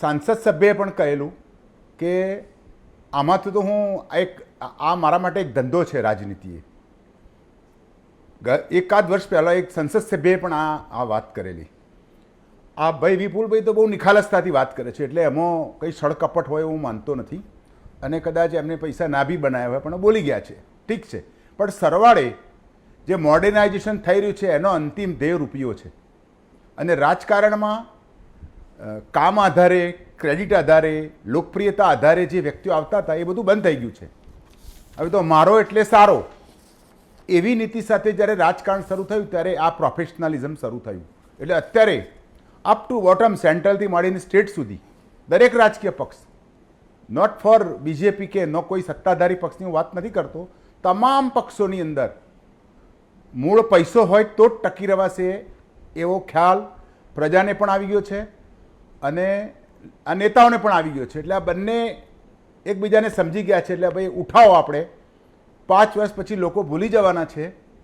સાંસદ સભ્યએ પણ કહેલું કે આમાંથી તો હું આ મારા માટે એક ધંધો છે રાજનીતિએ. એકાદ વર્ષ પહેલાં એક સંસદ સભ્યએ પણ આ વાત કરેલી. આ ભાઈ વિપુલભાઈ તો બહુ નિખાલસતાથી વાત કરે છે, એટલે એમાં કંઈ છળકપટ હોય એવું માનતો નથી, અને કદાચ એમને પૈસા ના બી બનાવ્યા હોય પણ બોલી ગયા છે, ઠીક છે. પણ સરવાળે જે મોડર્નાઇઝેશન થઈ રહ્યું છે એનો અંતિમ ધ્યેય રૂપિયો છે, અને રાજકારણમાં કામ આધારે, ક્રેડિટ આધારે, લોકપ્રિયતા આધારે જે વ્યક્તિઓ આવતા હતા એ બધું બંધ થઈ ગયું છે. હવે તો મારો એટલે સારો એવી નીતિ સાથે જ્યારે રાજકારણ શરૂ થયું ત્યારે આ પ્રોફેશનલિઝમ શરૂ થયું. એટલે અત્યારે અપ ટુ બોટમ, સેન્ટ્રલથી માંડીને સ્ટેટ સુધી દરેક રાજકીય પક્ષ, નોટ ફોર બીજેપી કે નો કોઈ સત્તાધારી પક્ષની હું વાત નથી કરતો, તમામ પક્ષોની અંદર મૂળ પૈસો હોય તો જ ટકી રહેવાશે એવો ખ્યાલ પ્રજાને પણ આવી ગયો છે અને આ નેતાઓને પણ આવી ગયો છે. એટલે આ બંને એકબીજાને સમજી ગયા છે. એટલે ભાઈ ઉઠાવો, આપણે 5 વર્ષ પછી લોકો ભૂલી જવાના છે